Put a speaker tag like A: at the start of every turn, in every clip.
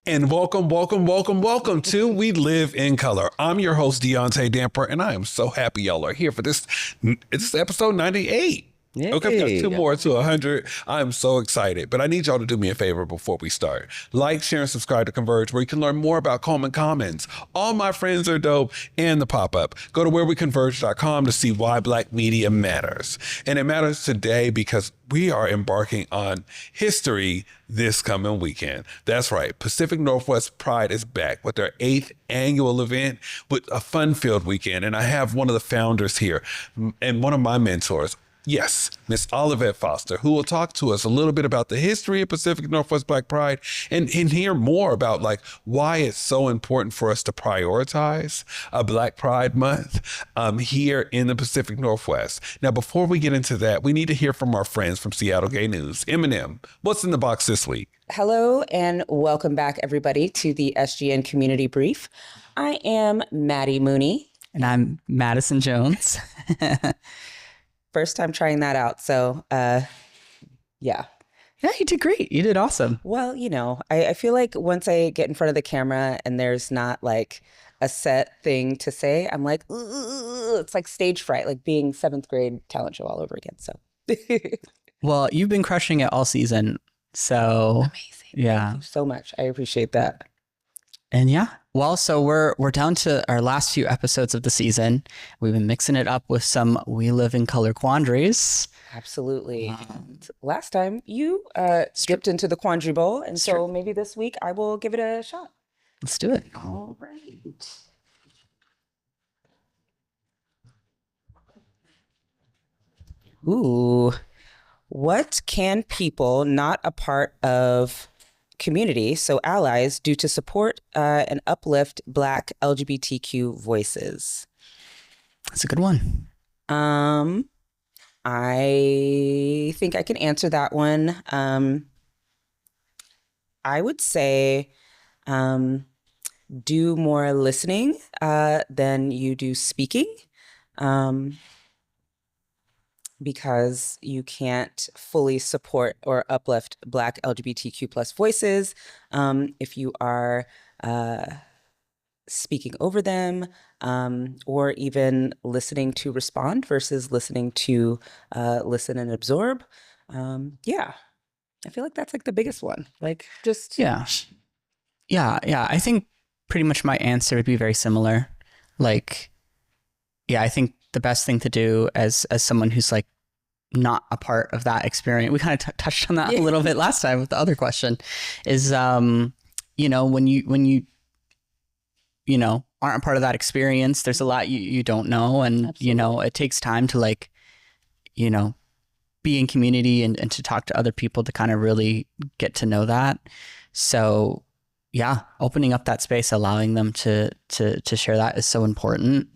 A: And welcome to We Live in Color. I'm your host, Deontay Damper, and I am so happy y'all are here for this. It's episode 98.
B: Yay.
A: Okay, we got 2 more to 100. I'm so excited, but I need y'all to do me a favor before we start. Like, share, and subscribe to Converge, where you can learn more about Coleman Commons. All my friends are dope, and the pop-up. Go to whereweconverge.com to see why Black media matters. And it matters today because we are embarking on history this coming weekend. That's right. Pacific Northwest Pride is back with their 8th annual event with a fun-filled weekend. And I have one of the founders here and one of my mentors. Yes, Miss Olivette Foster, who will talk to us a little bit about the history of Pacific Northwest Black Pride and hear more about like why it's so important for us to prioritize a Black Pride Month here in the Pacific Northwest. Now, before we get into that, we need to hear from our friends from Seattle Gay News. Eminem, what's in the box this week?
B: Hello and welcome back, everybody, to the SGN Community Brief. I am Maddie Mooney.
C: And I'm Madison Jones.
B: First time trying that out. So, yeah.
C: Yeah, you did great. You did awesome.
B: Well, you know, I feel like once I get in front of the camera and there's not like a set thing to say, I'm like, it's like stage fright, like being 7th grade talent show all over again. So,
C: well, you've been crushing it all season. So
B: amazing.
C: Yeah.
B: Thank you so much. I appreciate that.
C: And yeah, well, so we're down to our last few episodes of the season. We've been mixing it up with some We Live in Color quandaries.
B: Absolutely. Last time you dipped into the Quandary Bowl, and so maybe this week I will give it a shot.
C: Let's do it.
B: All right. Ooh, what can people not a part of community, so allies, do to support and uplift Black LGBTQ voices?
C: That's a good one.
B: I think I can answer that one. I would say do more listening than you do speaking. Because you can't fully support or uplift Black LGBTQ plus voices if you are speaking over them or even listening to respond versus listening to listen and absorb. Yeah, I feel like that's like the biggest one. Like just...
C: Yeah. I think pretty much my answer would be very similar. Like, yeah, I think the best thing to do as someone who's like not a part of that experience, we kind of touched on that a little bit last time with the other question, is you know, when you aren't a part of that experience, there's a lot you don't know, and
B: Absolutely.
C: you know, it takes time to like, you know, be in community and to talk to other people to kind of really get to know that. So yeah, opening up that space, allowing them to share that is so important.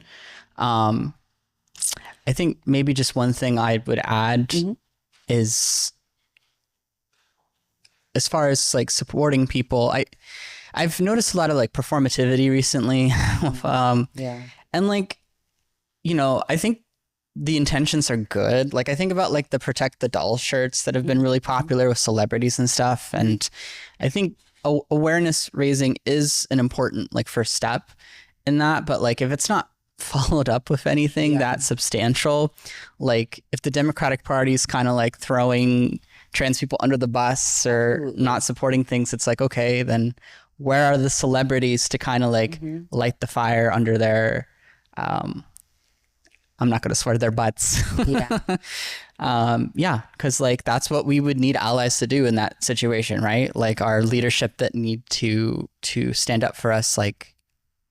C: I think maybe just one thing I would add is, as far as like supporting people, I've noticed a lot of like performativity recently.
B: Yeah.
C: And like, you know, I think the intentions are good. Like I think about like the Protect the Doll shirts that have been really popular with celebrities and stuff. And I think awareness raising is an important like first step in that. But like if it's not followed up with anything that substantial, like if the Democratic Party is kind of like throwing trans people under the bus or not supporting things, it's like, okay, then where are the celebrities to kind of like light the fire under their I'm not going to swear their butts. Because like that's what we would need allies to do in that situation, right? Like our leadership that need to stand up for us, like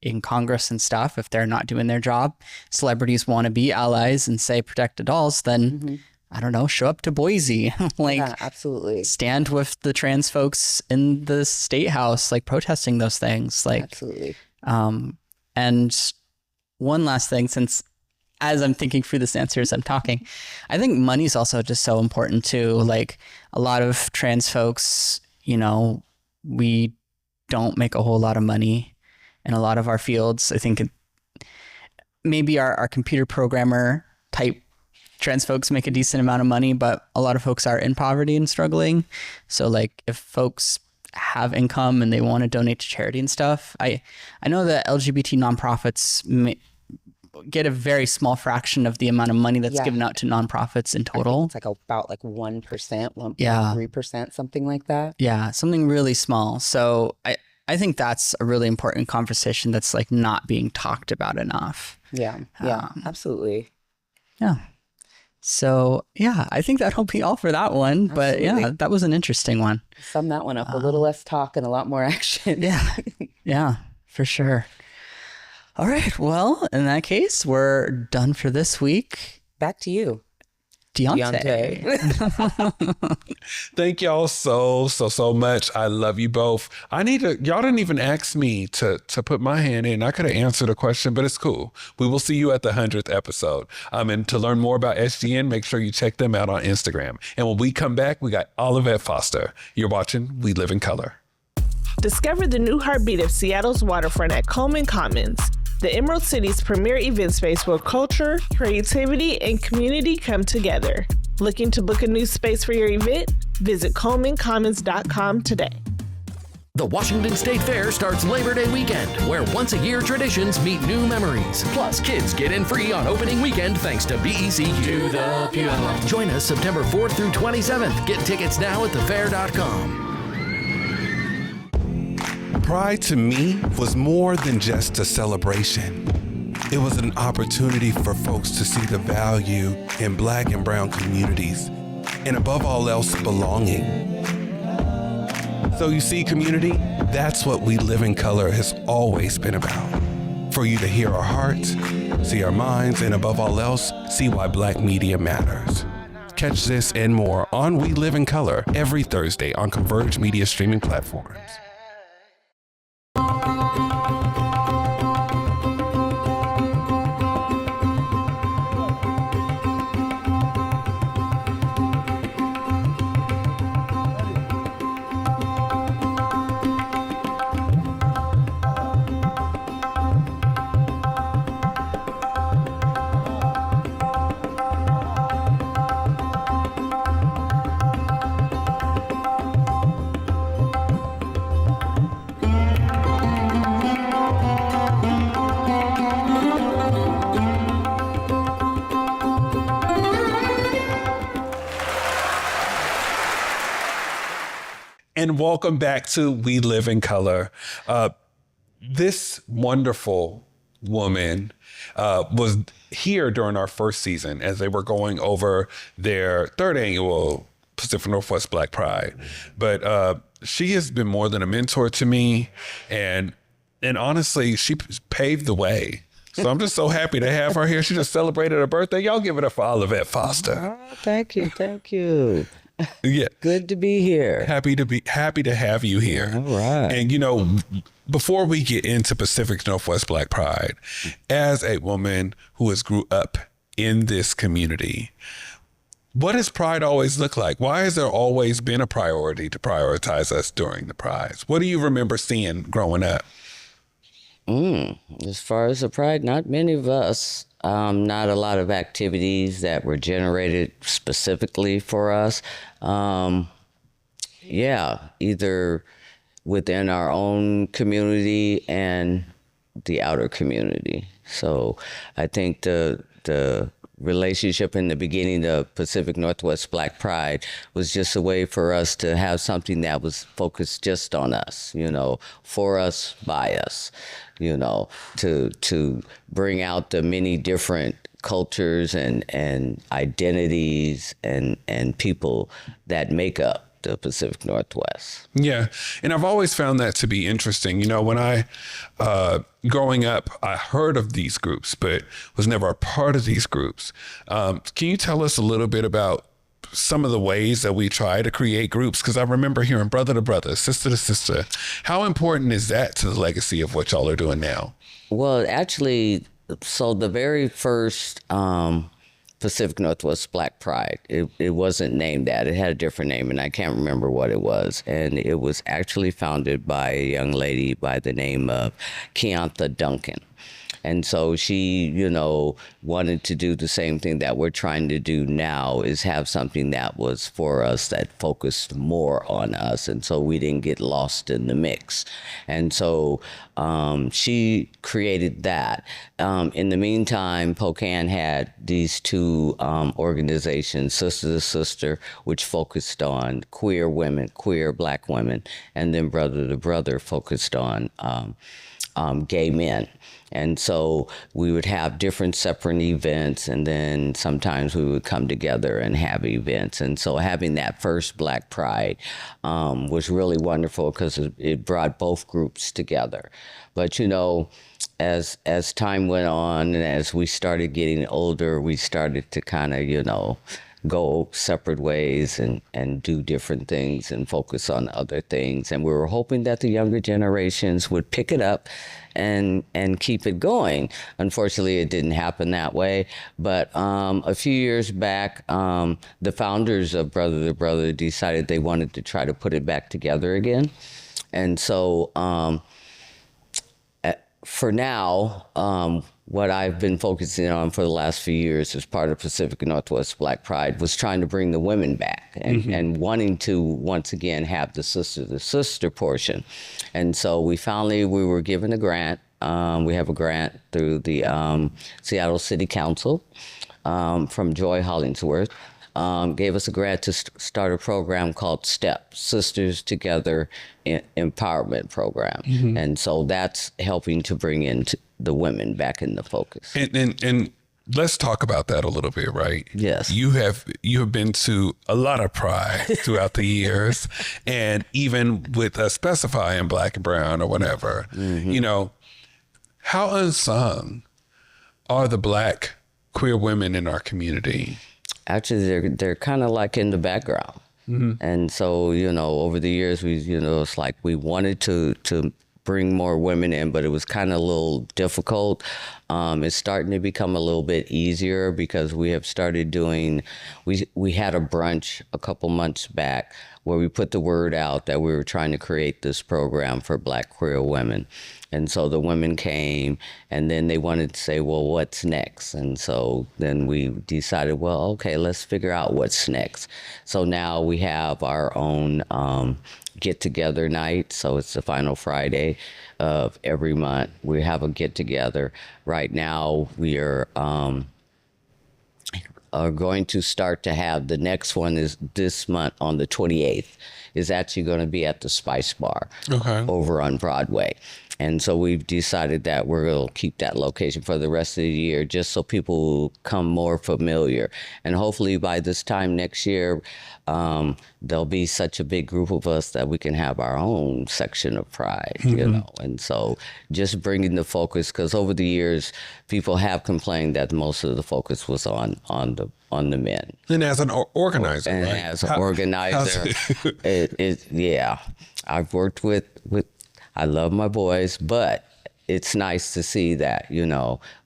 C: in Congress and stuff. If they're not doing their job, celebrities want to be allies and say protect the dolls, then I don't know, show up to Boise, like
B: absolutely
C: stand with the trans folks in the state house, like protesting those things, like
B: absolutely.
C: And one last thing, since as I'm thinking through this answer as I'm talking, I think money's also just so important too. Like a lot of trans folks, you know, we don't make a whole lot of money in a lot of our fields. I think maybe our computer programmer type trans folks make a decent amount of money, but a lot of folks are in poverty and struggling. So like if folks have income and they want to donate to charity and stuff. I know that LGBT nonprofits get a very small fraction of the amount of money that's given out to nonprofits in total.
B: It's like about like 1%, 1.3%, something like that.
C: Yeah, something really small. So I think that's a really important conversation that's like not being talked about enough.
B: Yeah, absolutely.
C: Yeah. So yeah, I think that'll be all for that one. But yeah, that was an interesting one.
B: Sum that one up. A little less talk and a lot more action.
C: Yeah, for sure. All right. Well, in that case, we're done for this week.
B: Back to you,
C: Deontay.
A: Thank y'all so much. I love you both. Y'all didn't even ask me to put my hand in. I could have answered a question, but it's cool. We will see you at the 100th episode. And to learn more about SGN, make sure you check them out on Instagram. And when we come back, we got Olivette Foster. You're watching We Live in Color.
D: Discover the new heartbeat of Seattle's waterfront at Coleman Commons, the Emerald City's premier event space where culture, creativity, and community come together. Looking to book a new space for your event? Visit ColemanCommons.com today.
E: The Washington State Fair starts Labor Day weekend, where once-a-year traditions meet new memories. Plus, kids get in free on opening weekend thanks to BECU. To the piano. Join us September 4th through 27th. Get tickets now at thefair.com.
A: Pride to me was more than just a celebration. It was an opportunity for folks to see the value in Black and brown communities, and above all else, belonging. So you see, community, that's what We Live in Color has always been about. For you to hear our hearts, see our minds, and above all else, see why Black media matters. Catch this and more on We Live in Color every Thursday on Converge Media streaming platforms. And welcome back to We Live in Color. This wonderful woman was here during our first season as they were going over their third annual Pacific Northwest Black Pride. But she has been more than a mentor to me. And honestly, she paved the way. So I'm just so happy to have her here. She just celebrated her birthday. Y'all give it up for Olivette Foster.
F: Oh, thank you. Thank you.
A: Yeah.
F: Good to be here.
A: Happy to have you here.
F: All right.
A: And before we get into Pacific Northwest Black Pride, as a woman who has grew up in this community, what does Pride always look like? Why has there always been a priority to prioritize us during the Prides? What do you remember seeing growing up?
F: As far as the Pride, not many of us. Not a lot of activities that were generated specifically for us. Either within our own community and the outer community. So I think the relationship in the beginning of Pacific Northwest Black Pride was just a way for us to have something that was focused just on us, for us, by us, to bring out the many different cultures and identities and people that make up the Pacific Northwest.
A: Yeah. And I've always found that to be interesting. When I, growing up, I heard of these groups, but was never a part of these groups. Can you tell us a little bit about some of the ways that we try to create groups? Because I remember hearing brother to brother, sister to sister. How important is that to the legacy of what y'all are doing now?
F: Well, actually, so the very first Pacific Northwest Black Pride, it wasn't named that. It had a different name, and I can't remember what it was. And it was actually founded by a young lady by the name of Keantha Duncan. And so she, wanted to do the same thing that we're trying to do now, is have something that was for us, that focused more on us. And so we didn't get lost in the mix. And so she created that. In the meantime, Pocan had these two organizations, Sister to Sister, which focused on queer women, queer Black women, and then Brother to Brother focused on gay men. And so we would have different separate events, and then sometimes we would come together and have events. And so having that first Black Pride was really wonderful because it brought both groups together. But, as time went on and as we started getting older, we started to kind of, go separate ways and do different things and focus on other things. And we were hoping that the younger generations would pick it up and keep it going. Unfortunately, it didn't happen that way. But a few years back, the founders of Brother to Brother decided they wanted to try to put it back together again. And so for now, what I've been focusing on for the last few years as part of Pacific Northwest Black Pride was trying to bring the women back and wanting to once again have the sister to sister portion. And so we were given a grant. We have a grant through the Seattle City Council from Joy Hollingsworth. Gave us a grant to start a program called STEP, Sisters Together Empowerment Program. And so that's helping to bring in the women back in the focus.
A: And let's talk about that a little bit, right?
F: Yes.
A: You have been to a lot of Pride throughout the years, and even with specifying Black and brown or whatever, how unsung are the Black queer women in our community?
F: Actually, they're kind of like in the background. And so, over the years, it's like we wanted to bring more women in, but it was kind of a little difficult. It's starting to become a little bit easier because we have started doing, we had a brunch a couple months back where we put the word out that we were trying to create this program for Black queer women. And so the women came, and then they wanted to say, well, what's next? And so then we decided, well, okay, let's figure out what's next. So now we have our own get-together night. So it's the final Friday of every month. We have a get-together. Right now, we are going to start to have, the next one is this month on the 28th, is actually going to be at the Spice Bar over on Broadway. And so we've decided that we're going to keep that location for the rest of the year just so people will come more familiar. And hopefully by this time next year, there'll be such a big group of us that we can have our own section of Pride, And so just bringing the focus, because over the years, people have complained that most of the focus was on the men.
A: And as an organizer,
F: and
A: right?
F: as an organizer, I've worked with, I love my boys, but it's nice to see that,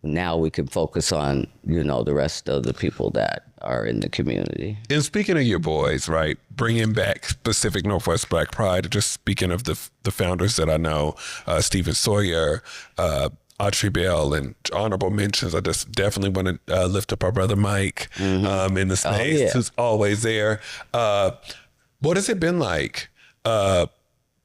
F: now we can focus on, the rest of the people that are in the community.
A: And speaking of your boys, right, bringing back Pacific Northwest Black Pride, just speaking of the founders that I know, Stephen Sawyer, Audrey Bell, and honorable mentions, I just definitely want to lift up our brother Mike in the space, who's always there. What has it been like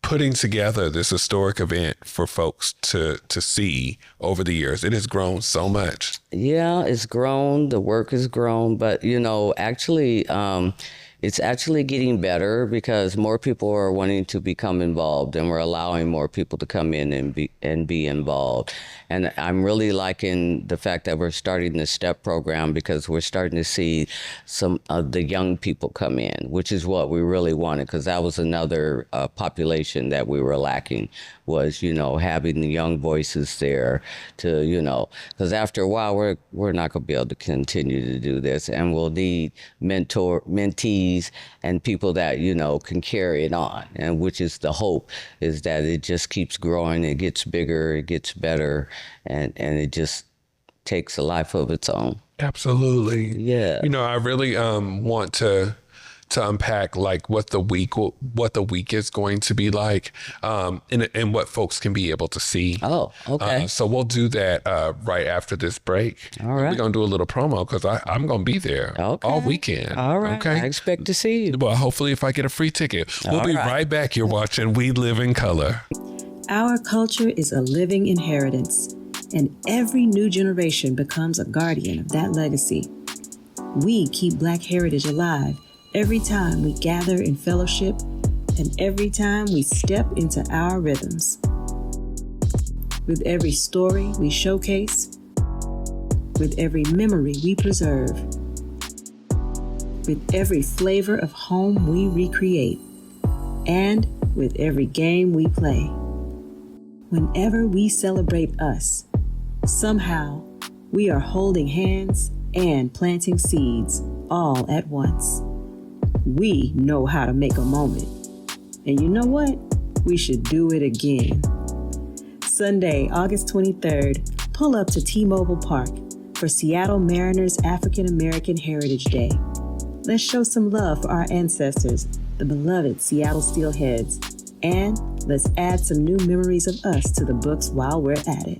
A: putting together this historic event for folks to see over the years? It has grown so much.
F: Yeah, it's grown. The work has grown. But, actually, it's actually getting better because more people are wanting to become involved, and we're allowing more people to come in and be involved. And I'm really liking the fact that we're starting the STEP program because we're starting to see some of the young people come in, which is what we really wanted, because that was another population that we were lacking, was, having the young voices there to, because after a while, we're not going to be able to continue to do this, and we'll need mentees and people that, can carry it on, and which is the hope, is that it just keeps growing, it gets bigger, it gets better, and it just takes a life of its own.
A: Absolutely.
F: Yeah.
A: I really want to to unpack like what the week is going to be like, and what folks can be able to see.
F: Oh, okay.
A: So we'll do that right after this break.
F: All right.
A: We're gonna do a little promo because I'm gonna be there all weekend.
F: All right.
A: Okay.
F: I expect to see you.
A: Well, hopefully, if I get a free ticket, we'll be right back. You're watching We Live in Color.
G: Our culture is a living inheritance, and every new generation becomes a guardian of that legacy. We keep Black heritage alive every time we gather in fellowship and every time we step into our rhythms. With every story we showcase, with every memory we preserve, with every flavor of home we recreate, and with every game we play. Whenever we celebrate us, somehow we are holding hands and planting seeds all at once. We know how to make a moment. And you know what? We should do it again. Sunday, August 23rd, pull up to T-Mobile Park for Seattle Mariners African American Heritage Day. Let's show some love for our ancestors, the beloved Seattle Steelheads, and let's add some new memories of us to the books while we're at it.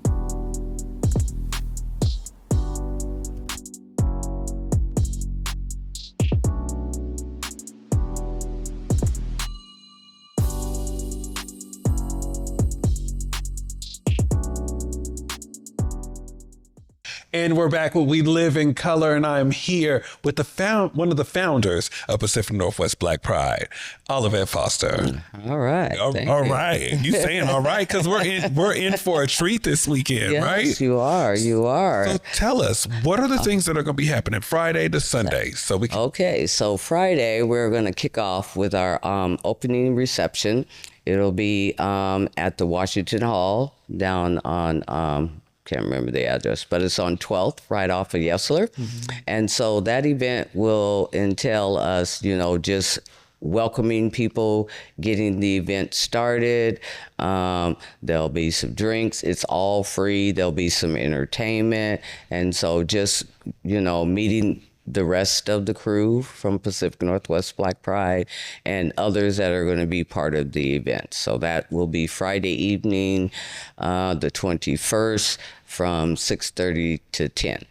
A: And we're back with We Live in Color, and I'm here with one of the founders of Pacific Northwest Black Pride, Olivette Foster.
F: All right.
A: All right. You saying all right? Because we're in for a treat this weekend,
F: Yes,
A: right?
F: you are. You are.
A: So tell us, what are the things that are going to be happening Friday to Sunday? So we can.
F: Okay, so Friday we're going to kick off with our opening reception. It'll be at the Washington Hall down on can't remember the address, but it's on 12th, right off of Yesler. And so that event will entail us, just welcoming people, getting the event started. There'll be some drinks. It's all free. There'll be some entertainment. And so just, meeting the rest of the crew from Pacific Northwest Black Pride and others that are going to be part of the event. So that will be Friday evening, the 21st, from 6:30 to 10.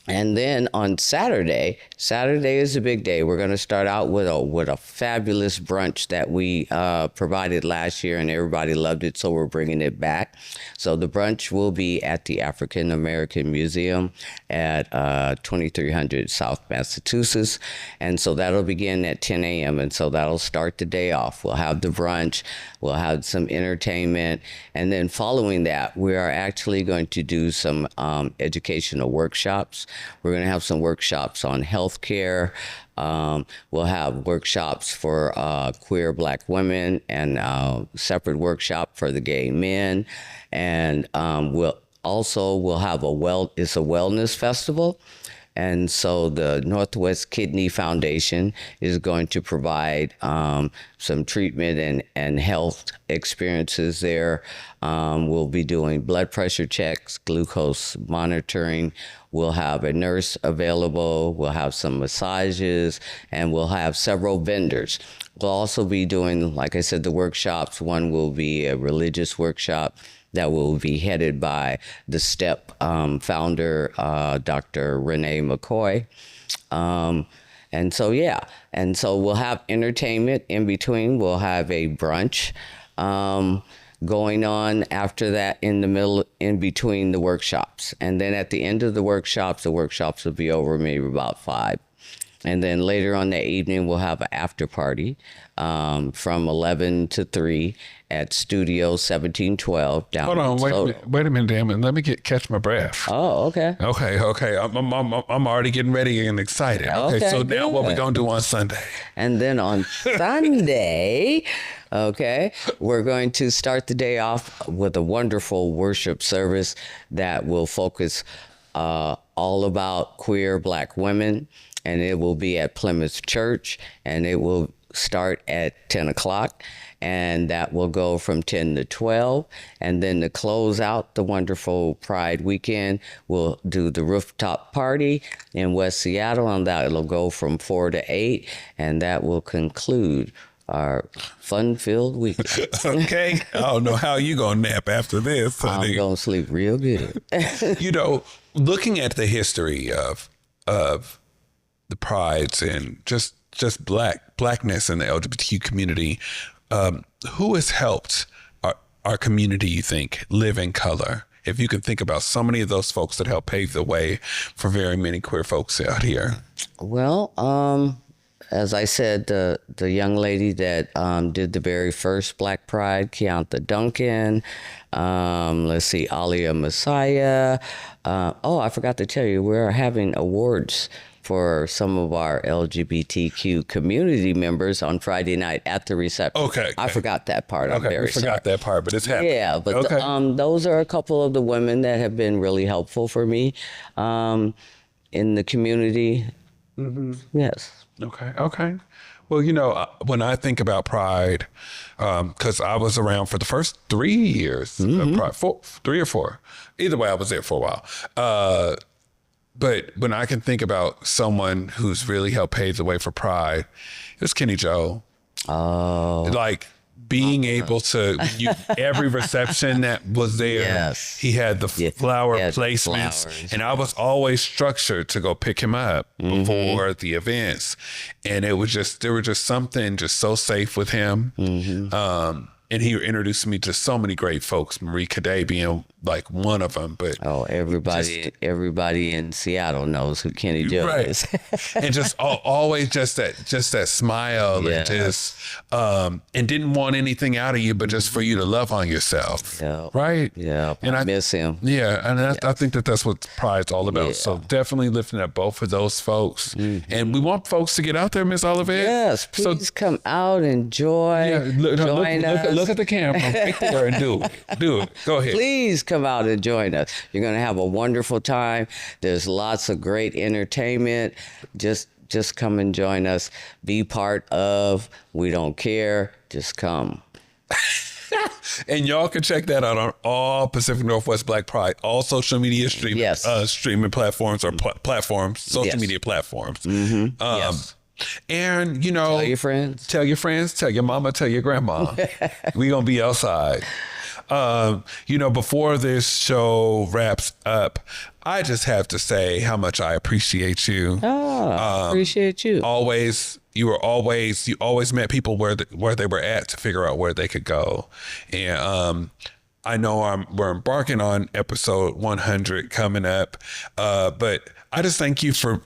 F: And then on Saturday is a big day. We're going to start out with a fabulous brunch that we provided last year, and everybody loved it, so we're bringing it back. So the brunch will be at the African American Museum at 2300 South Massachusetts, and so that'll begin at 10 a.m., and so that'll start the day off. We'll have the brunch, we'll have some entertainment, and then following that, we are actually going to do some educational workshops. We're going to have some workshops on healthcare. We'll have workshops for queer Black women, and separate workshop for the gay men. And we'll have it's a wellness festival. And so the Northwest Kidney Foundation is going to provide some treatment and health experiences there. We'll be doing blood pressure checks, glucose monitoring. We'll have a nurse available. We'll have some massages, and we'll have several vendors. We'll also be doing, like I said, the workshops. One will be a religious workshop that will be headed by the STEP founder, Dr. Renee McCoy. And so we'll have entertainment in between. We'll have a brunch going on after that in between the workshops. And then at the end of the workshops will be over maybe about 5. And then later on that evening, we'll have an after party from 11 to 3 at Studio 1712 down.
A: Hold on, wait a minute, damn it. Let me catch my breath.
F: Oh, okay.
A: Okay. I'm already getting ready and excited. Okay, so now what we gonna do on Sunday?
F: And then on Sunday, we're going to start the day off with a wonderful worship service that will focus all about queer Black women. And it will be at Plymouth Church, and it will start at 10 o'clock. and that will go from 10 to 12. And then to close out the wonderful Pride weekend, we'll do the rooftop party in West Seattle, and that it'll go from 4 to 8, and that will conclude our fun-filled weekend.
A: Okay. I don't know how you gonna nap after this, honey.
F: I'm gonna sleep real good.
A: You know, looking at the history of the prides and just blackness in the LGBTQ community, who has helped our community, you think, live in color? If you can think about so many of those folks that helped pave the way for very many queer folks out here.
F: Well, as I said, the young lady that did the very first Black Pride, Keonta Duncan, let's see, Alia Messiah. I forgot to tell you, we're having awards for some of our LGBTQ community members on Friday night at the reception.
A: Okay.
F: I forgot that part. I'm
A: Okay,
F: very
A: we forgot
F: sorry.
A: that part, but it's happening.
F: Yeah, but
A: okay.
F: those are a couple of the women that have been really helpful for me in the community. Mm-hmm. Yes.
A: Okay. Well, you know, when I think about Pride, because I was around for the first 3 years of Pride, 3 or 4. Either way, I was there for a while. But when I can think about someone who's really helped pave the way for Pride, it was Kenny Joe.
F: Oh.
A: Like being able to, every reception that was there,
F: Yes.
A: he had the flower
F: he had the
A: placements.
F: flowers.
A: And I was always structured to go pick him up before the events. And it was just, there was just something just so safe with him. And he introduced me to so many great folks, Marie Cadet being like one of them. But
F: everybody in Seattle knows who Kenny Joe is.
A: And just always just that smile and just and didn't want anything out of you, but just for you to love on yourself.
F: Yeah.
A: Right.
F: Yeah.
A: And
F: I miss him.
A: Yeah, and I think that's what Pride's all about. So definitely lifting up both of those folks, and we want folks to get out there, Miss Olivette.
F: Yes, please come out, enjoy, join us.
A: Look at the camera right there and do it. Go ahead.
F: Please come out and join us. You're going to have a wonderful time. There's lots of great entertainment. Just come and join us. Be part of. We don't care. Just come.
A: And y'all can check that out on all Pacific Northwest Black Pride, all social media streaming platforms or social media platforms.
F: Yes.
A: And, you know, tell your friends, tell your mama, tell your grandma. We gonna be outside. You know, before this show wraps up, I just have to say how much I appreciate you.
F: Appreciate you.
A: You always met people where they were at to figure out where they could go. And I know we're embarking on episode 100 coming up, but I just thank you for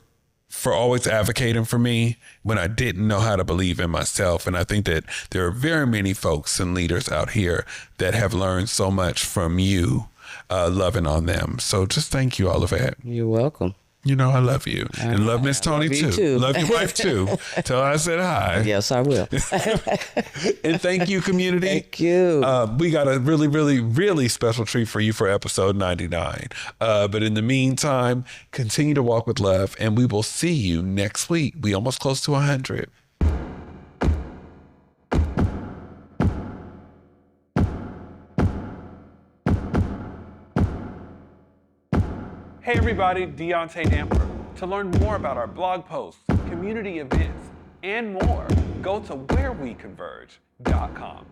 A: always advocating for me when I didn't know how to believe in myself. And I think that there are very many folks and leaders out here that have learned so much from you, loving on them. So just thank you, Olivette.
F: You're welcome.
A: You know, I love you. And love Miss Tony too. Love your wife too. Tell her I said hi.
F: Yes, I will.
A: And thank you, community.
F: Thank you.
A: We got a really, really, really special treat for you for episode 99. But in the meantime, continue to walk with love, and we will see you next week. We almost close to 100. Hey everybody, Deontay Damper. To learn more about our blog posts, community events, and more, go to whereweconverge.com.